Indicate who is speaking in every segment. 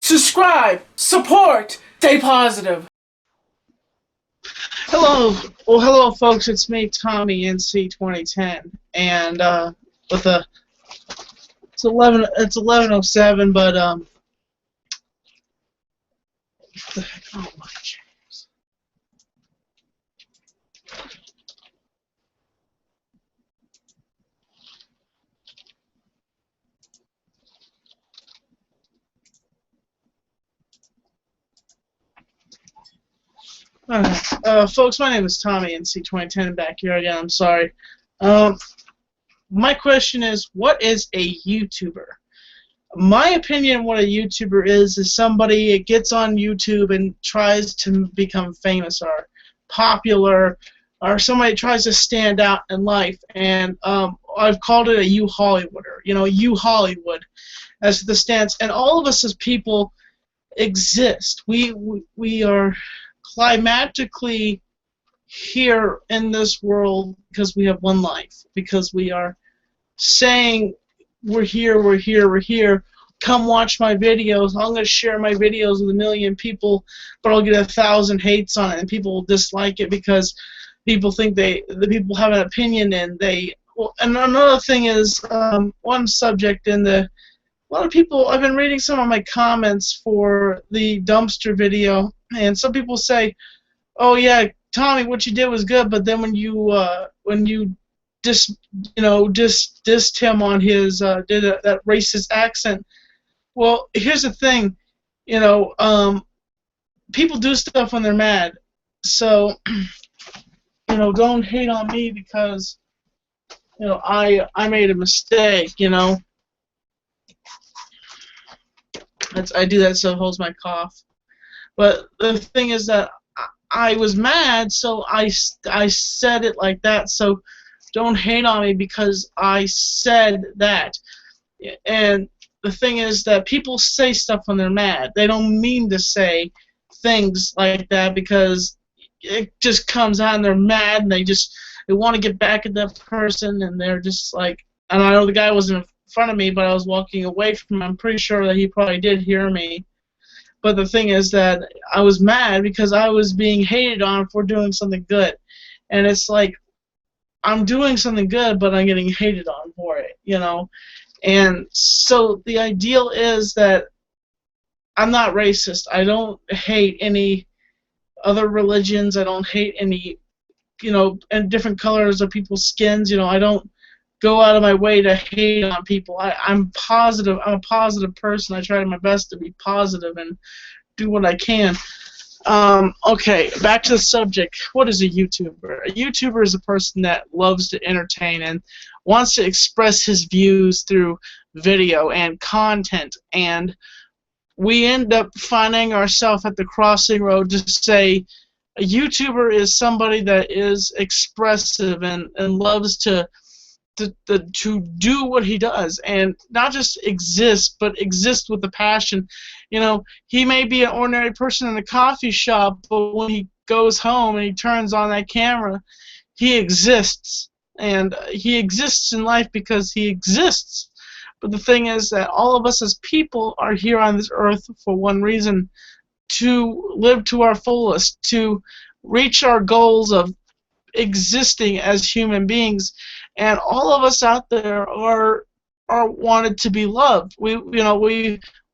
Speaker 1: subscribe, support, stay positive.
Speaker 2: Hello, well, hello, folks. It's me, Tommy, NC 2010, and with a it's 11:07, but what the heck? Oh my James. Folks, my name is Tommy, NC 2010, back here again. I'm sorry. My question is, what is a YouTuber? My opinion, what a YouTuber is somebody that gets on YouTube and tries to become famous or popular, or somebody tries to stand out in life. And I've called it a U-Hollywooder. You know, U-Hollywood as the stance. And all of us as people exist. We are climatically here in this world because we have one life. Because we are saying, we're here, we're here, we're here. Come watch my videos. I'm going to share my videos with 1 million people, but I'll get 1,000 hates on it, and people will dislike it because people think the people have an opinion, and they. Well, and another thing is one subject in the. A lot of people. I've been reading some of my comments for the dumpster video, and some people say, "Oh yeah, Tommy, what you did was good," but then when you dissed him on his that racist accent. Well, here's the thing, people do stuff when they're mad, so don't hate on me because I made a mistake. I do that so it holds my cough. But the thing is that I was mad, so I said it like that. So don't hate on me because I said that. And the thing is that people say stuff when they're mad. They don't mean to say things like that because it just comes out and they're mad and they want to get back at that person, and they're just like, and I know the guy wasn't in front of me, but I was walking away from him. I'm pretty sure that he probably did hear me. But the thing is that I was mad because I was being hated on for doing something good. And it's like, I'm doing something good, but I'm getting hated on for it, And so the ideal is that I'm not racist. I don't hate any other religions. I don't hate any, and different colors of people's skins. I don't go out of my way to hate on people. I'm positive. I'm a positive person. I try my best to be positive and do what I can. Okay, back to the subject. What is a YouTuber? A YouTuber is a person that loves to entertain and wants to express his views through video and content. And we end up finding ourselves at the crossing road to say a YouTuber is somebody that is expressive and loves to do what he does, and not just exist, but exist with a passion. He may be an ordinary person in a coffee shop, but when he goes home and he turns on that camera, he exists, and he exists in life because he exists. But the thing is that all of us as people are here on this earth for one reason: to live to our fullest, to reach our goals of existing as human beings. And all of us out there are wanted to be loved. We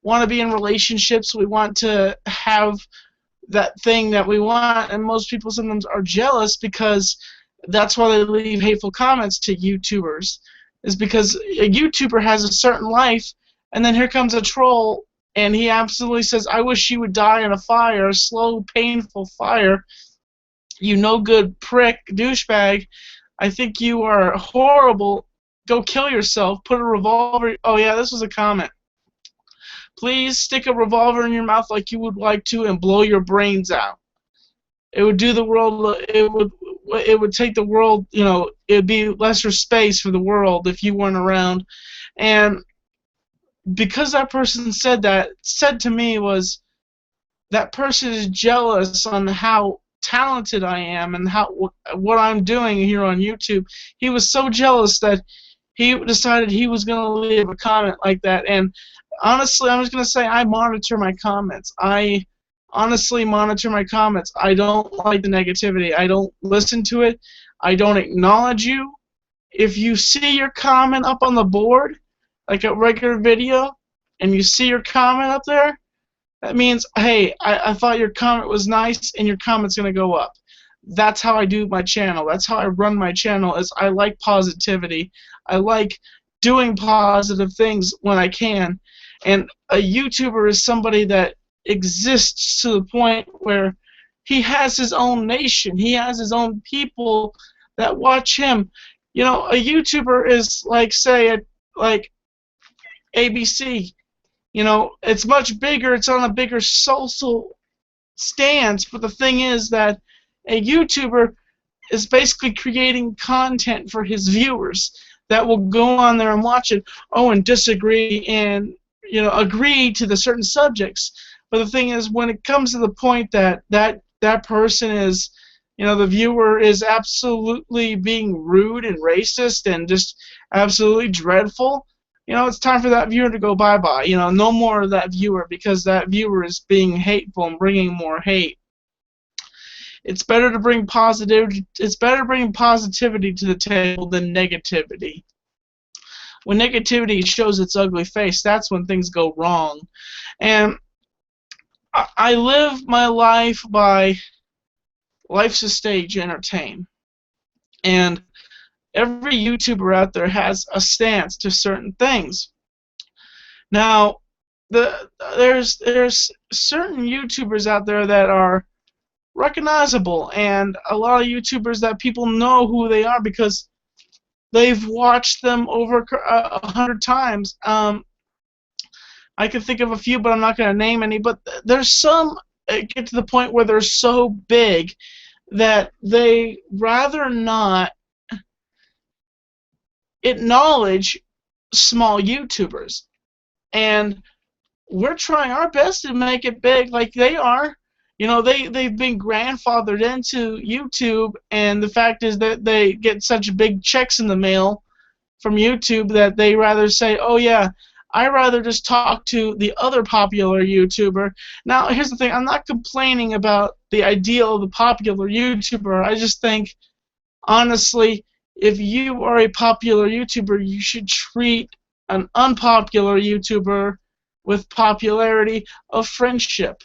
Speaker 2: want to be in relationships. We want to have that thing that we want, and most people sometimes are jealous because that's why they leave hateful comments to YouTubers. Is because a YouTuber has a certain life, and then here comes a troll, and he absolutely says, "I wish you would die in a fire, a slow, painful fire. You no good prick, douchebag. I think you are horrible. Go kill yourself. Put a revolver." Oh yeah, this was a comment. "Please stick a revolver in your mouth like you would like to and blow your brains out. It would do the world. It would take the world. It would be lesser space for the world if you weren't around." And because that person said to me was, that person is jealous on how talented I am and what I'm doing here on YouTube. He was so jealous that he decided he was going to leave a comment like that. And honestly, I'm just gonna say I monitor my comments. I honestly monitor my comments. I don't like the negativity. I don't listen to it. I don't acknowledge you. If you see your comment up on the board, like a regular video, and you see your comment up there, that means, hey, I thought your comment was nice, and your comment's gonna go up. That's how I do my channel. That's how I run my channel. Is I like positivity. I like doing positive things when I can. And a YouTuber is somebody that exists to the point where he has his own nation. He has his own people that watch him. You know, a YouTuber is like, say, like ABC. You know, it's much bigger. It's on a bigger social stance. But the thing is that a YouTuber is basically creating content for his viewers that will go on there and watch it. Oh, and disagree and agree to the certain subjects. But the thing is, when it comes to the point that that person is, the viewer is absolutely being rude and racist and just absolutely dreadful, it's time for that viewer to go bye-bye. No more of that viewer, because that viewer is being hateful and bringing more hate. It's better to bring positivity. It's better bringing positivity to the table than negativity. When negativity shows its ugly face, that's when things go wrong. And I live my life by life's a stage, entertain. And every YouTuber out there has a stance to certain things. Now, there's certain YouTubers out there that are recognizable, and a lot of YouTubers that people know who they are because they've watched them over 100 times. I can think of a few, but I'm not going to name any. But there's some get to the point where they're so big that they rather not acknowledge small YouTubers. And we're trying our best to make it big like they are. They've been grandfathered into YouTube, and the fact is that they get such big checks in the mail from YouTube that they rather say, oh yeah, I'd rather just talk to the other popular YouTuber. Now, here's the thing. I'm not complaining about the ideal of the popular YouTuber. I just think, honestly, if you are a popular YouTuber, you should treat an unpopular YouTuber with popularity of friendship.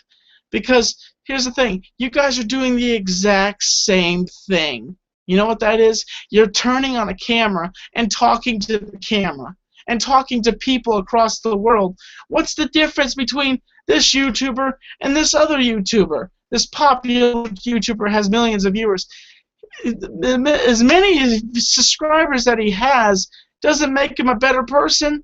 Speaker 2: Because here's the thing. You guys are doing the exact same thing. You know what that is? You're turning on a camera and talking to the camera and talking to people across the world. What's the difference between this YouTuber and this other YouTuber? This popular YouTuber has millions of viewers. As many subscribers that he has doesn't make him a better person.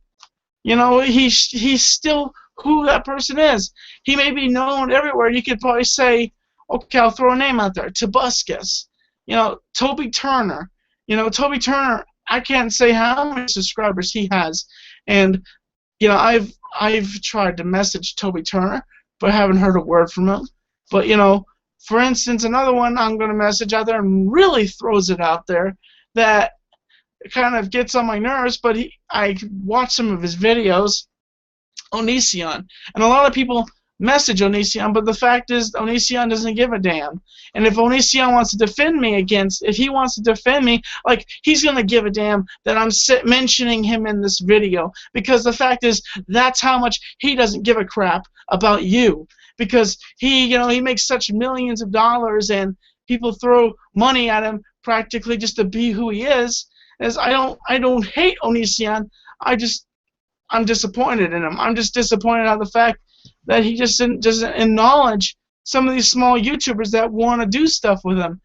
Speaker 2: He's still who that person is. He may be known everywhere. You could probably say, okay, I'll throw a name out there, Tobuscus. Toby Turner. Toby Turner, I can't say how many subscribers he has. And, I've tried to message Toby Turner, but I haven't heard a word from him. But, for instance, another one I'm going to message out there and really throws it out there that kind of gets on my nerves, but I watch some of his videos, Onision. And a lot of people message Onision, but the fact is Onision doesn't give a damn. And if Onision wants to defend me like, he's going to give a damn that I'm mentioning him in this video, because the fact is that's how much he doesn't give a crap about you, because he makes such millions of dollars and people throw money at him practically just to be who he is. As I don't hate Onision, I'm disappointed in him. I'm just disappointed at the fact that he just doesn't acknowledge some of these small YouTubers that want to do stuff with him.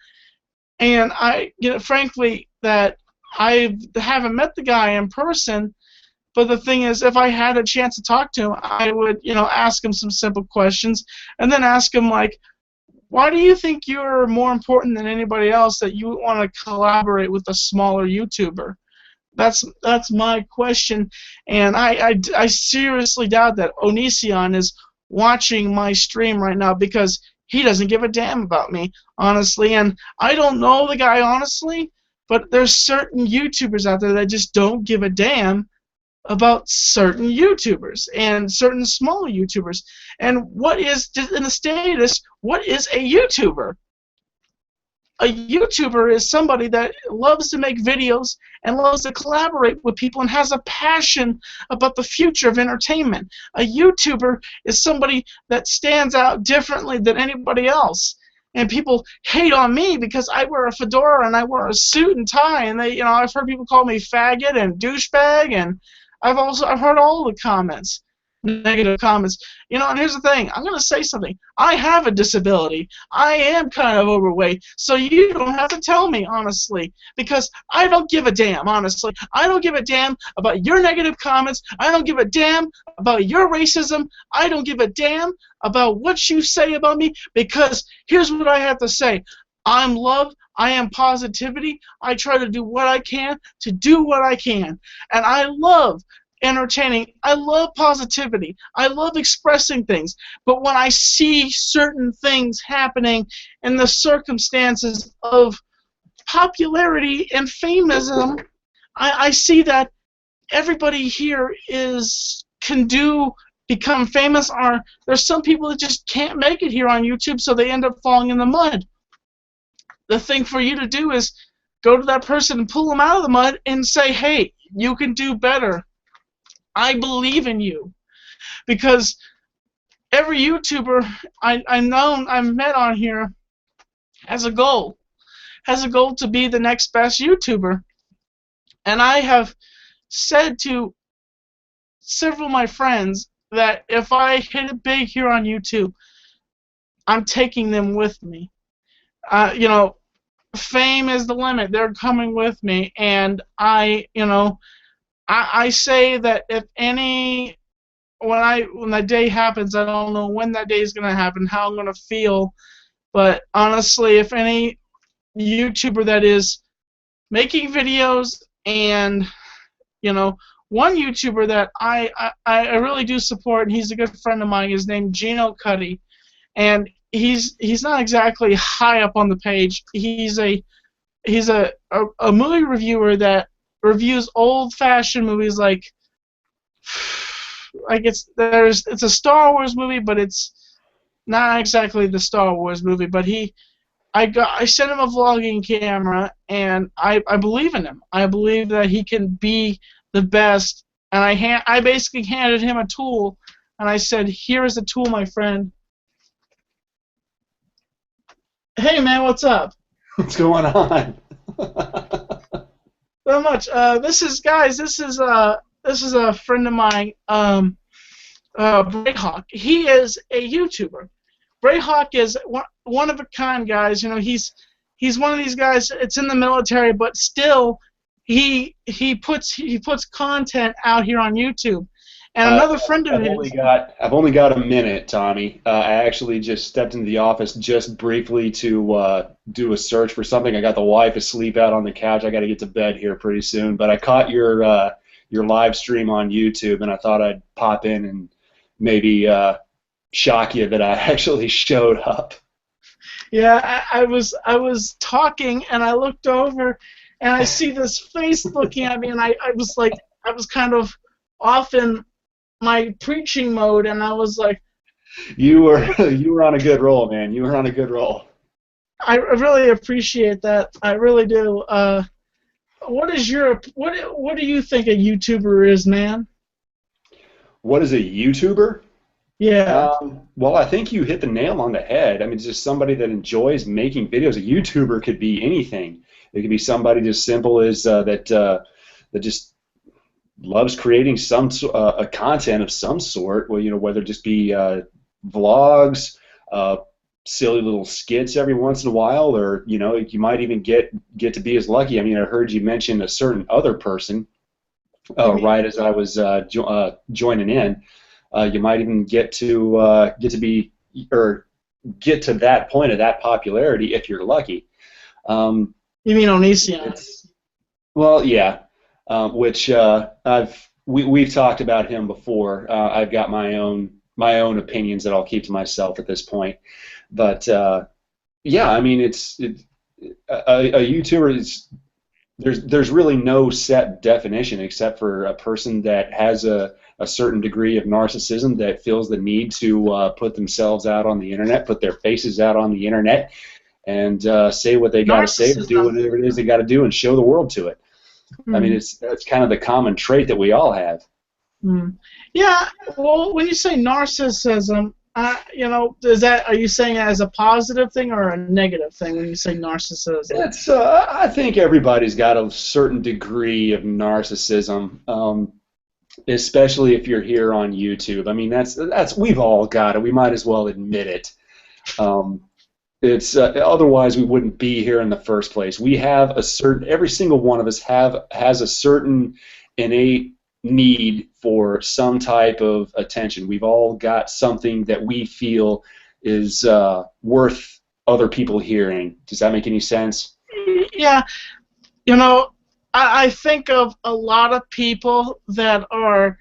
Speaker 2: And frankly, that I haven't met the guy in person, but the thing is, if I had a chance to talk to him, I would, ask him some simple questions, and then ask him, like, why do you think you're more important than anybody else that you want to collaborate with a smaller YouTuber? That's my question, and I seriously doubt that Onision is watching my stream right now, because he doesn't give a damn about me, honestly. And I don't know the guy, honestly, but there's certain YouTubers out there that just don't give a damn about certain YouTubers and certain small YouTubers. And what is, in the status, what is a YouTuber? A YouTuber is somebody that loves to make videos and loves to collaborate with people and has a passion about the future of entertainment. A YouTuber is somebody that stands out differently than anybody else. And people hate on me because I wear a fedora and I wear a suit and tie, and they, I've heard people call me faggot and douchebag, and I've heard all the comments, negative comments. And here's the thing. I'm going to say something. I have a disability. I am kind of overweight, so you don't have to tell me, honestly, because I don't give a damn, honestly. I don't give a damn about your negative comments. I don't give a damn about your racism. I don't give a damn about what you say about me, because here's what I have to say. I'm love. I am positivity. I try to do what I can to do what I can. And I love entertaining. I love positivity. I love expressing things. But when I see certain things happening in the circumstances of popularity and fameism, I see that everybody here can become famous. Or there's some people that just can't make it here on YouTube, so they end up falling in the mud. The thing for you to do is go to that person and pull them out of the mud and say, hey, you can do better. I believe in you. Because every YouTuber I've met on here has a goal. Has a goal to be the next best YouTuber. And I have said to several of my friends that if I hit it big here on YouTube, I'm taking them with me. Fame is the limit. They're coming with me, and I say that when that day happens, I don't know when that day is going to happen, how I'm going to feel, but honestly, if any YouTuber that is making videos, and one YouTuber that I really do support, and he's a good friend of mine, is named Gino Cuddy, and he's not exactly high up on the page. He's a movie reviewer that reviews old-fashioned movies like it's a Star Wars movie, but it's not exactly the Star Wars movie. But I sent him a vlogging camera, and I believe in him. I believe that he can be the best, and I basically handed him a tool, and I said, "Here is the tool, my friend." Hey man, what's up?
Speaker 3: What's going on?
Speaker 2: Not much. This is a friend of mine, Brayhawk. He is a YouTuber. Brayhawk is one of a kind, guys. He's one of these guys. It's in the military, but still, he puts content out here on YouTube. And another friend of his.
Speaker 3: I've only got a minute, Tommy. I actually just stepped into the office just briefly to do a search for something. I got the wife asleep out on the couch. I got to get to bed here pretty soon. But I caught your live stream on YouTube, and I thought I'd pop in and maybe shock you that I actually showed up.
Speaker 2: Yeah, I was talking, and I looked over, and I see this face looking at me, and I was kind of off in my preaching mode, and I was like,
Speaker 3: you were on a good roll, man. You were on a good roll.
Speaker 2: I really appreciate that. I really do. What do you think a YouTuber is, man?
Speaker 3: What is a YouTuber?
Speaker 2: Yeah.
Speaker 3: Well, I think you hit the nail on the head. I mean, it's just somebody that enjoys making videos. A YouTuber could be anything. It could be somebody as simple as that just loves creating some a content of some sort. Well, whether it just be vlogs, silly little skits every once in a while, or you might even get to be as lucky. I mean, I heard you mention a certain other person right as I was joining in. You might even get to be or get to that point of that popularity if you're lucky.
Speaker 2: You mean Onision?
Speaker 3: Well, yeah. Which we've talked about him before. I've got my own opinions that I'll keep to myself at this point. But yeah, I mean, a YouTuber is there's really no set definition except for a person that has a certain degree of narcissism that feels the need to put themselves out on the internet, put their faces out on the internet, and say what they got to say, or do
Speaker 2: Narcissism.
Speaker 3: whatever it is they got to do, and show the world to it. I mean,
Speaker 2: Hmm.
Speaker 3: it's kind of the common trait that we all have.
Speaker 2: Hmm. Yeah. Well, when you say narcissism, is that, are you saying it as a positive thing or a negative thing when you say narcissism?
Speaker 3: It's I think everybody's got a certain degree of narcissism. Especially if you're here on YouTube. I mean, that's we've all got it. We might as well admit it. Um, it's otherwise we wouldn't be here in the first place. We have a certain every single one of us has a certain innate need for some type of attention. We've all got something that we feel is worth other people hearing. Does that make any sense?
Speaker 2: Yeah. You know, I think of a lot of people that are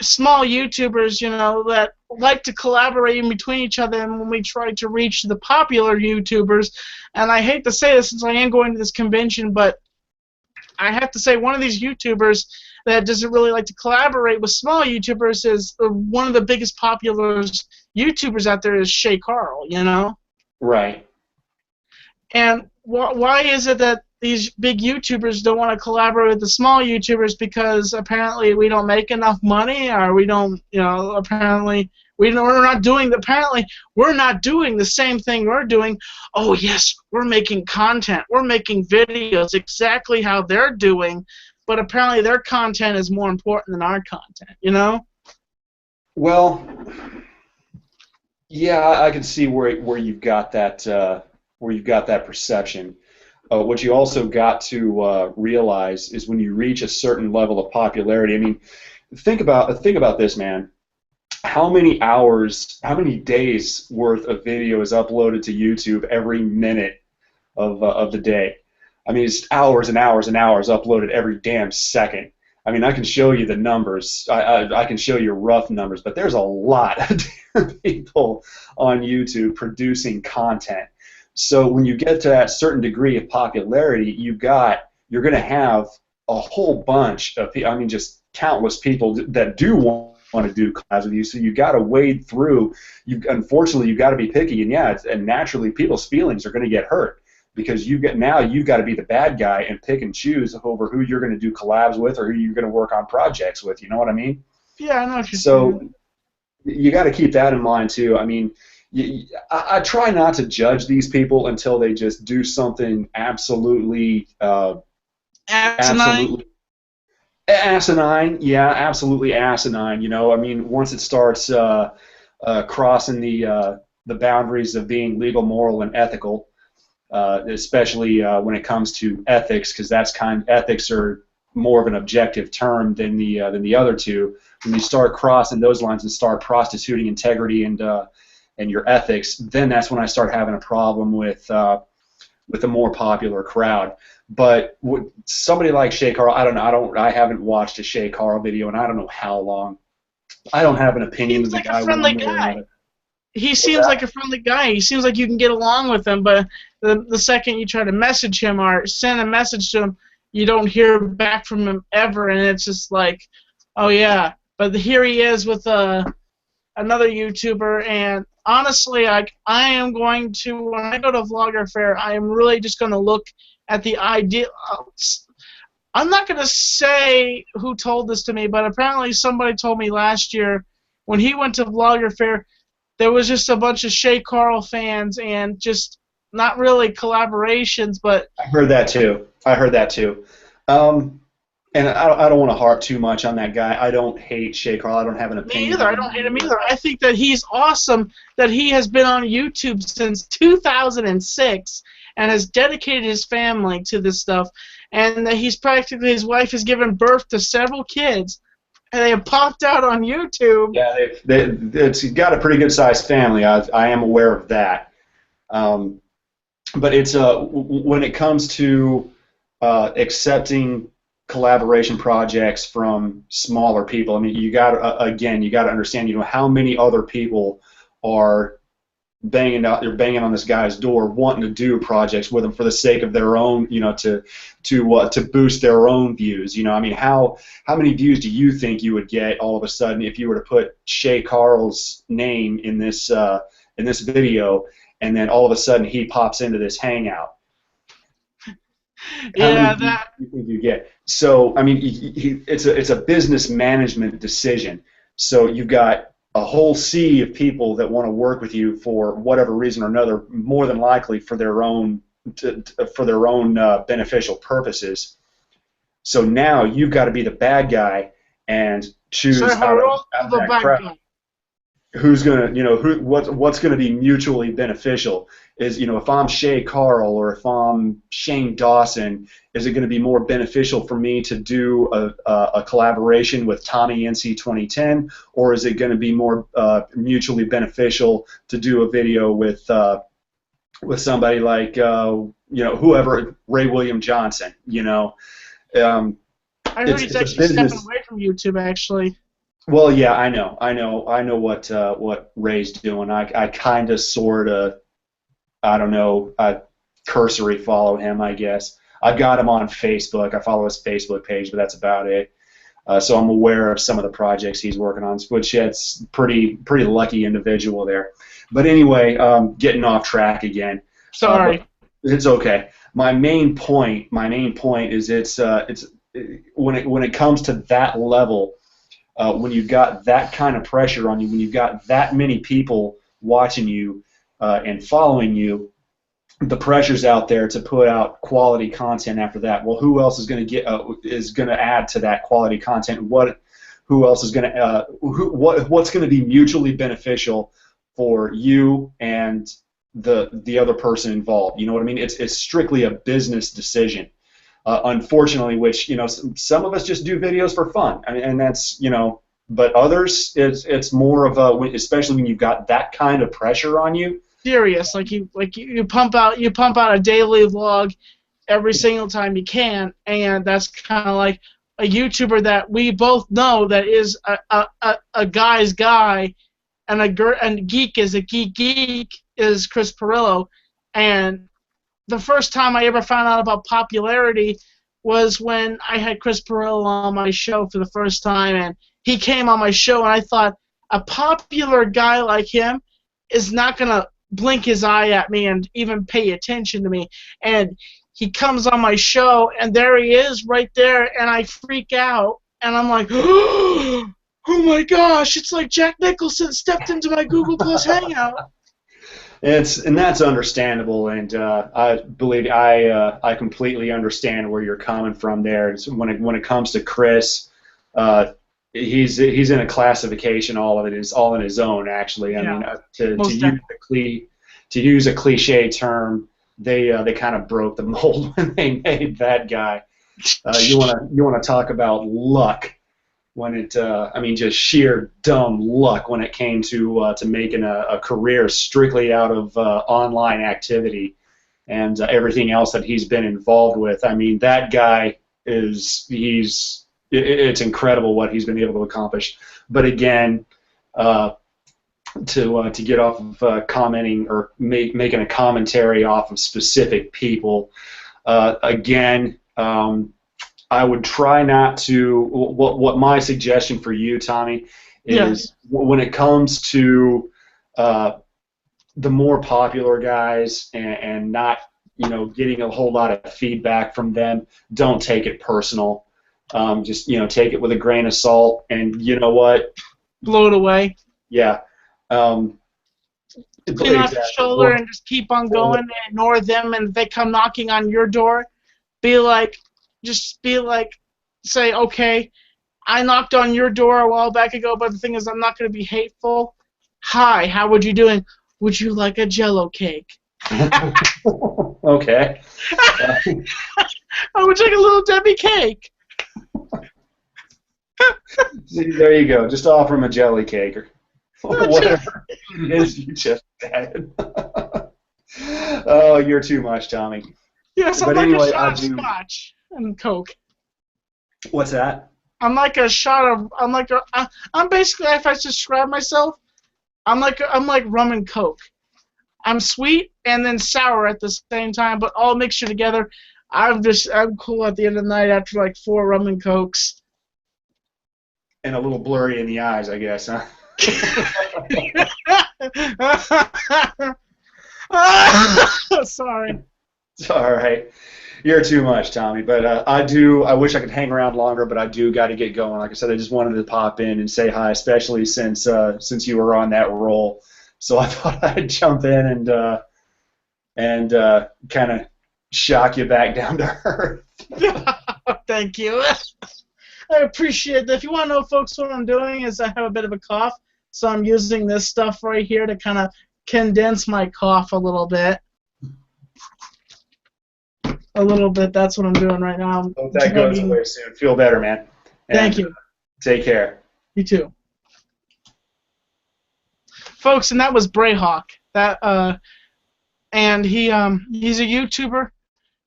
Speaker 2: small YouTubers, that like to collaborate in between each other, and when we try to reach the popular YouTubers, and I hate to say this since I am going to this convention, but I have to say one of these YouTubers that doesn't really like to collaborate with small YouTubers is one of the biggest popular YouTubers out there is Shay Carl.
Speaker 3: Right.
Speaker 2: And why is it that these big YouTubers don't want to collaborate with the small YouTubers? Because apparently we don't make enough money, or we don't, apparently we're not doing. Apparently we're not doing the same thing we're doing. Oh yes, we're making content. We're making videos exactly how they're doing, but apparently their content is more important than our content.
Speaker 3: Well, yeah, I can see where you've got that perception. What you also got to realize is when you reach a certain level of popularity. I mean, think about this, man. How many hours, how many days worth of video is uploaded to YouTube every minute of the day? I mean, it's hours and hours and hours uploaded every damn second. I mean, I can show you the numbers. I can show you rough numbers, but there's a lot of people on YouTube producing content. So when you get to that certain degree of popularity, you're going to have a whole bunch of people. I mean, just countless people that do want to do collabs with you. So you got to wade through. Unfortunately, you've got to be picky, and and naturally, people's feelings are going to get hurt because you've got to be the bad guy and pick and choose over who you're going to do collabs with or who you're going to work on projects with. You know what I mean?
Speaker 2: Yeah, I know what you're
Speaker 3: So
Speaker 2: saying.
Speaker 3: you got to keep that in mind too. I mean, I try not to judge these people until they just do something absolutely,
Speaker 2: Asinine.
Speaker 3: absolutely asinine. Yeah, absolutely asinine. I mean, once it starts crossing the boundaries of being legal, moral, and ethical, especially when it comes to ethics, because ethics are more of an objective term than the other two. When you start crossing those lines and start prostituting integrity and your ethics, then that's when I start having a problem with a more popular crowd. But somebody like Shay Carl, I don't know. I haven't watched a Shay Carl video in I don't know how long. I don't have an opinion
Speaker 2: Seems
Speaker 3: of the
Speaker 2: like a
Speaker 3: guy
Speaker 2: friendly
Speaker 3: one way or
Speaker 2: guy.
Speaker 3: another.
Speaker 2: He
Speaker 3: What's
Speaker 2: seems
Speaker 3: that?
Speaker 2: like a friendly guy. He seems like you can get along with him, but the second you try to message him or send a message to him, you don't hear back from him ever, and it's just like, oh yeah. But here he is with another YouTuber, and honestly, I am going to, when I go to Vlogger Fair, I am really just going to look at the idea. I'm not going to say who told this to me, but apparently somebody told me last year when he went to Vlogger Fair, there was just a bunch of Shay Carl fans and just not really collaborations, but
Speaker 3: I heard that too. I heard that too. And I don't want to harp too much on that guy. I don't hate Shay Carl. I don't have an
Speaker 2: me
Speaker 3: opinion
Speaker 2: either.
Speaker 3: of
Speaker 2: I
Speaker 3: him
Speaker 2: don't
Speaker 3: one
Speaker 2: hate
Speaker 3: way
Speaker 2: him
Speaker 3: or
Speaker 2: either.
Speaker 3: another.
Speaker 2: I think that he's awesome that he has been on YouTube since 2006 and has dedicated his family to this stuff, and that his wife has given birth to several kids, and they have popped out on YouTube.
Speaker 3: Yeah, it's got a pretty good sized family. I am aware of that. Um, but it's when it comes to accepting collaboration projects from smaller people. I mean, you got to understand. How many other people are they're banging on this guy's door, wanting to do projects with him for the sake of their own, to boost their own views. I mean, how many views do you think you would get all of a sudden if you were to put Shay Carl's name in this video, and then all of a sudden he pops into this hangout? How many views do you think you get? So, I mean, it's a business management decision. So you've got a whole sea of people that want to work with you for whatever reason or another, more than likely for their own beneficial purposes. So now you've got to be the bad guy and choose out of that crowd who's gonna, what's gonna be mutually beneficial. Is, if I'm Shay Carl or if I'm Shane Dawson, is it going to be more beneficial for me to do a collaboration with Tommy NC 2010, or is it going to be more mutually beneficial to do a video with somebody like whoever, Ray William Johnson?
Speaker 2: I heard he's actually stepping away from YouTube, actually.
Speaker 3: Well, yeah, I know what Ray's doing. I kind of, sort of, I don't know, I cursory follow him, I guess. I've got him on Facebook. I follow his Facebook page, but that's about it. So I'm aware of some of the projects he's working on, which it's pretty lucky individual there. But anyway, getting off track again.
Speaker 2: Sorry.
Speaker 3: It's okay. My main point is it's when it comes to that level, when you've got that kind of pressure on you, when you've got that many people watching you and following you, the pressure's out there to put out quality content after that. Well, who else is going to add to that quality content? Who else is going to what's going to be mutually beneficial for you and the other person involved? You know what I mean? It's strictly a business decision. Unfortunately, which some of us just do videos for fun. I mean, and that's but others, it's more of especially when you've got that kind of pressure on you.
Speaker 2: Serious, you pump out a daily vlog every single time you can, and that's kind of like a YouTuber that we both know that is a guy's guy, and and geek is a geek is Chris Pirillo, and the first time I ever found out about popularity was when I had Chris Pirillo on my show for the first time, and he came on my show, and I thought, a popular guy like him is not gonna blink his eye at me and even pay attention to me. And he comes on my show, and there he is right there, and I freak out, and I'm like, oh my gosh, it's like Jack Nicholson stepped into my Google Plus Hangout.
Speaker 3: And that's understandable, and I completely understand where you're coming from there. It's when it comes to Chris, he's in a classification all in his own, actually. I mean, to use a cliche term, they kind of broke the mold when they made that guy. You want to talk about luck when it just sheer dumb luck when it came to making a career strictly out of online activity and everything else that he's been involved with. I mean, that guy it's incredible what he's been able to accomplish. But again, to get off of commenting or making a commentary off of specific people, again, I would try not to. What my suggestion for you, Tommy, is when it comes to the more popular guys and not getting a whole lot of feedback from them, don't take it personal. Just take it with a grain of salt, and you know what?
Speaker 2: Blow it away.
Speaker 3: Yeah.
Speaker 2: Clean off your shoulder and just keep on going. And ignore them, and if they come knocking on your door, say, okay, I knocked on your door a while back ago, but the thing is, I'm not going to be hateful. Hi, how would you doing? Would you like a Jello cake?
Speaker 3: Okay.
Speaker 2: I would like a little Debbie cake.
Speaker 3: See, there you go. Just offer him a jelly cake or whatever it is you just said. Oh, you're too much, Tommy.
Speaker 2: Yes, I'm like a shot of scotch and Coke.
Speaker 3: What's that?
Speaker 2: I'm basically, if I describe myself, I'm like rum and Coke. I'm sweet and then sour at the same time, but all mixture together. I'm cool at the end of the night after like 4 rum and cokes.
Speaker 3: And a little blurry in the eyes, I guess, huh?
Speaker 2: Sorry.
Speaker 3: It's all right. You're too much, Tommy. But I wish I could hang around longer, but I do got to get going. Like I said, I just wanted to pop in and say hi, especially since you were on that roll. So I thought I'd jump in and kind of shock you back down to earth.
Speaker 2: Thank you. I appreciate that. If you want to know, folks, what I'm doing is I have a bit of a cough, so I'm using this stuff right here to kind of condense my cough a little bit. That's what I'm doing right now.
Speaker 3: Hope that goes away soon. Feel better, man. And
Speaker 2: thank you.
Speaker 3: Take care.
Speaker 2: You too. Folks, and that was Brayhawk. And he's a YouTuber.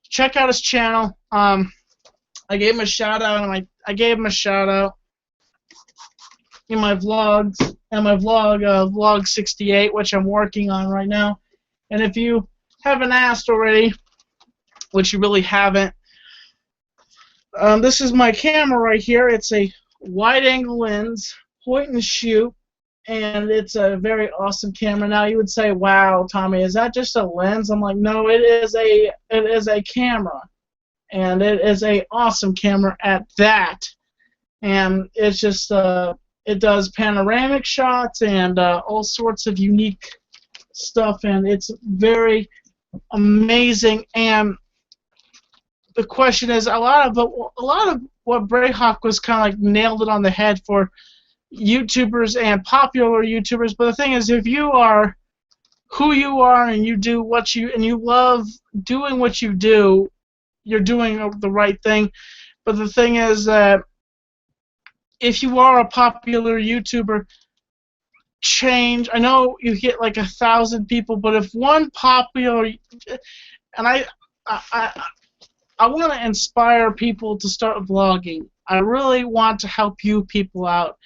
Speaker 2: Check out his channel. I gave him a shout out, and I gave him a shout out in my vlogs, and my vlog 68, which I'm working on right now. And if you haven't asked already, which you really haven't, this is my camera right here. It's a wide-angle lens, point and shoot, and it's a very awesome camera. Now you would say, "Wow, Tommy, is that just a lens?" I'm like, "No, it is a camera, and it is a awesome camera at that." And it's just it does panoramic shots and all sorts of unique stuff, and it's very amazing. And the question is, a lot of what Brayhawk was kind of like nailed it on the head for YouTubers and popular YouTubers. But the thing is, if you are who you are and you do what you love doing what you do, you're doing the right thing. But the thing is that if you are a popular YouTuber, change. I know you get like 1,000 people, but if one popular, and I want to inspire people to start vlogging. I really want to help you people out,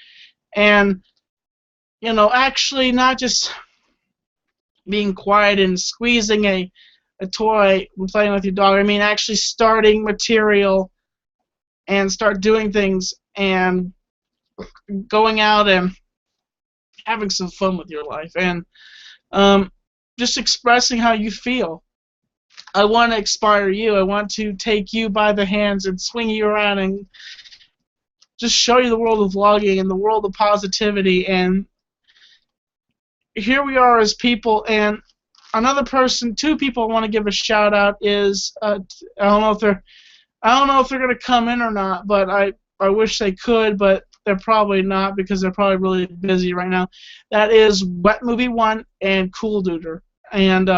Speaker 2: and actually not just being quiet and squeezing a toy and playing with your dog. I mean, actually starting material and start doing things and going out and having some fun with your life and just expressing how you feel. I want to inspire you. I want to take you by the hands and swing you around and just show you the world of vlogging and the world of positivity. And here we are as people. And another person, 2 people I want to give a shout out is I don't know if they're going to come in or not, but I wish they could, but they're probably not because they're probably really busy right now. That is Wet Movie 1 and Cool Duder. And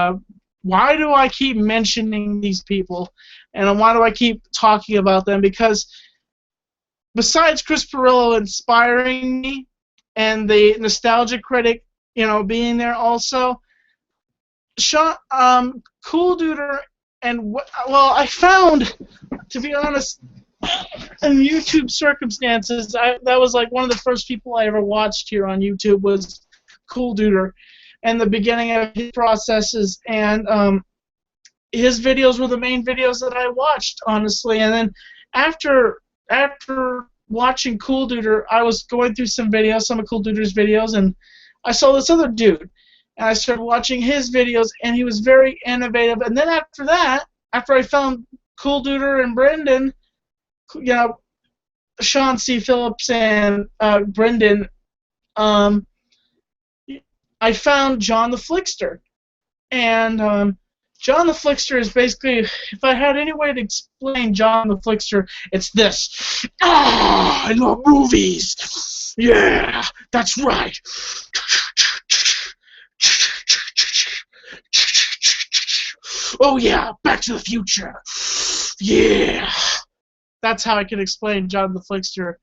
Speaker 2: why do I keep mentioning these people, and why do I keep talking about them? Because besides Chris Pirillo inspiring me and the Nostalgia Critic, being there also, Cool Duder and I found, to be honest, in YouTube circumstances, that was like one of the first people I ever watched here on YouTube was Cool Duder, and the beginning of his processes, and his videos were the main videos that I watched, honestly. And then after watching Cool Duder, I was going through some of Cool Duder's videos, and I saw this other dude, and I started watching his videos, and he was very innovative. And then after that, after I found Cool Duder and Brendan, Sean C. Phillips and Brendan, I found John the Flickster. And John the Flickster is basically, if I had any way to explain John the Flickster, it's this. I love movies. Yeah, that's right. Oh yeah, Back to the Future. Yeah. That's how I can explain John the Flickster.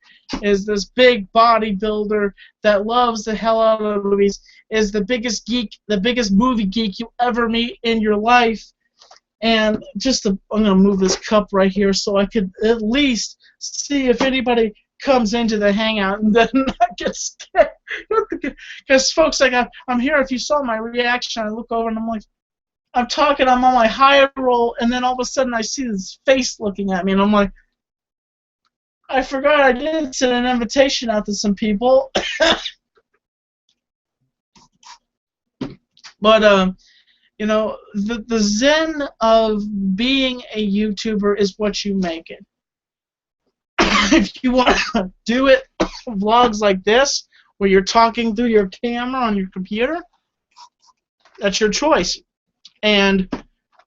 Speaker 2: Is this big bodybuilder that loves the hell out of movies, is the biggest geek, the biggest movie geek you ever meet in your life. And I'm going to move this cup right here so I could at least see if anybody comes into the hangout, and then I get scared. Because folks, like I'm here. If you saw my reaction, I look over and I'm like, I'm talking. I'm on my high roll, and then all of a sudden I see this face looking at me, and I'm like, I forgot I did send an invitation out to some people. But you know, the zen of being a YouTuber is what you make it. If you want to do it, vlogs like this, where you're talking through your camera on your computer, that's your choice. And,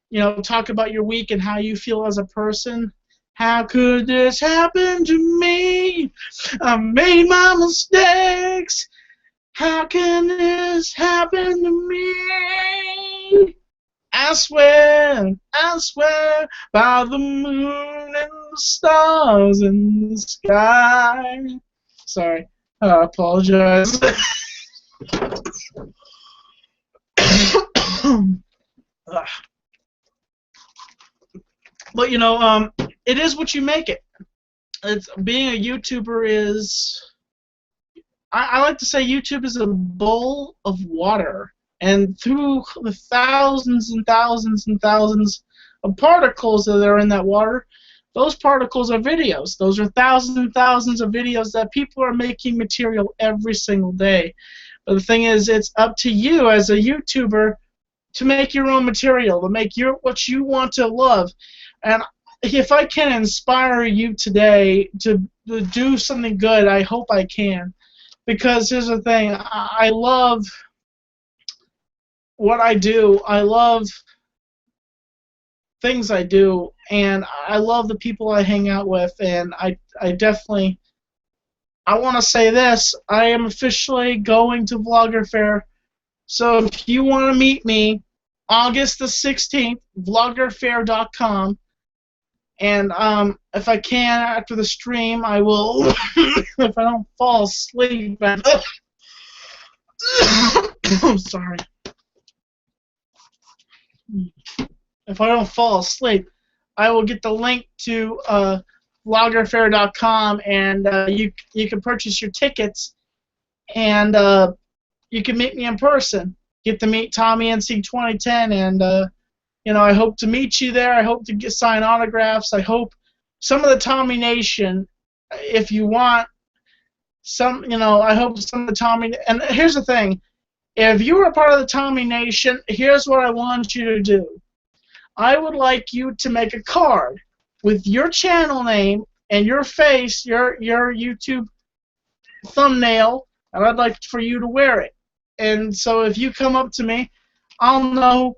Speaker 2: you know, talk about your week and how you feel as a person. How could this happen to me? I made my mistakes. How can this happen to me? I swear by the moon and the stars in the sky. Sorry, I apologize. But you know, it is what you make it. Being a YouTuber is. I like to say YouTube is a bowl of water. And through the thousands and thousands and thousands of particles that are in that water, those particles are videos. Those are thousands and thousands of videos that people are making material every single day. But the thing is, it's up to you as a YouTuber to make your own material, to make what you want to love. And if I can inspire you today to do something good, I hope I can. Because here's the thing, I love what I do. I love things I do, and I love the people I hang out with, and I definitely, I want to say this, I am officially going to Vlogger Fair, so if you want to meet me, August the 16th, vloggerfair.com, and if I can, after the stream, I will, if I don't fall asleep, I'm sorry. If I don't fall asleep, I will get the link to vloggerfair.com, and you can purchase your tickets, and you can meet me in person. Get to meet Tommy NC 2010, and you know, I hope to meet you there. I hope to sign autographs. I hope some of the Tommy Nation, if you want some, you know, I hope some of the Tommy. And here's the thing. If you are a part of the Tommy Nation, here's what I want you to do. I would like you to make a card with your channel name and your face, your YouTube thumbnail, and I'd like for you to wear it. And so if you come up to me, I'll know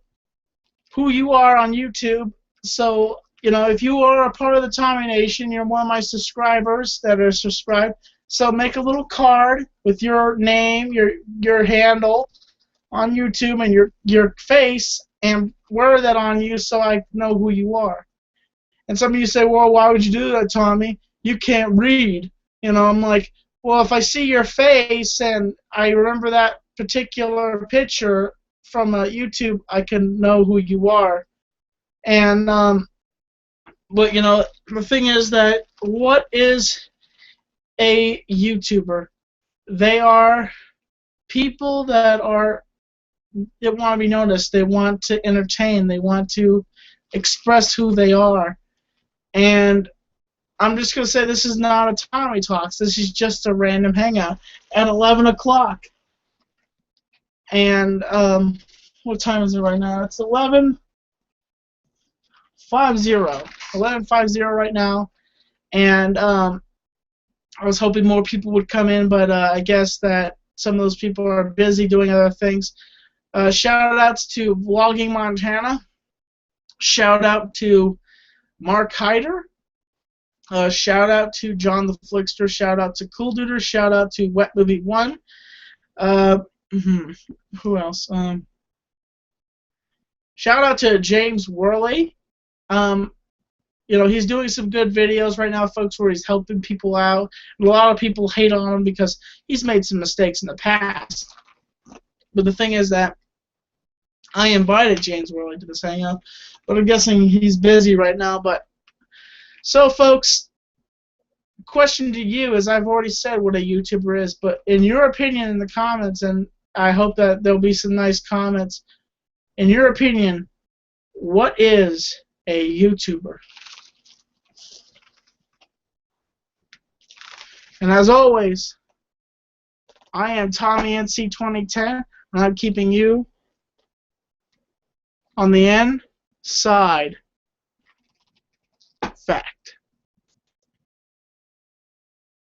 Speaker 2: who you are on YouTube. So, you know, if you are a part of the Tommy Nation, you're one of my subscribers that are subscribed. So make a little card with your name, your handle on YouTube, and your face, and wear that on you so I know who you are. And some of you say, well, why would you do that, Tommy? You can't read. You know, I'm like, well, if I see your face and I remember that particular picture from YouTube, I can know who you are. And but you know, the thing is that what is a YouTuber? They are people that want to be noticed. They want to entertain. They want to express who they are. And I'm just going to say this is not a Tommy Talks. This is just a random hangout at 11 o'clock. And what time is it right now? It's 11:50. 11:50 right now. And I was hoping more people would come in, but I guess that some of those people are busy doing other things. Shout outs to Vlogging Montana. Shout out to Mark Hyder. Shout out to John the Flickster. Shout out to Cool Duder. Shout out to Wet Movie 1. Who else? Shout out to James Worley. You know, he's doing some good videos right now, folks, where he's helping people out. And a lot of people hate on him because he's made some mistakes in the past. But the thing is that I invited James Worley to this hangout, but I'm guessing he's busy right now. But so, folks, question to you is, I've already said what a YouTuber is, but in your opinion in the comments, and I hope that there'll be some nice comments, in your opinion, what is a YouTuber? And as always, I am Tommy NC 2010, and I'm keeping you on the inside fact.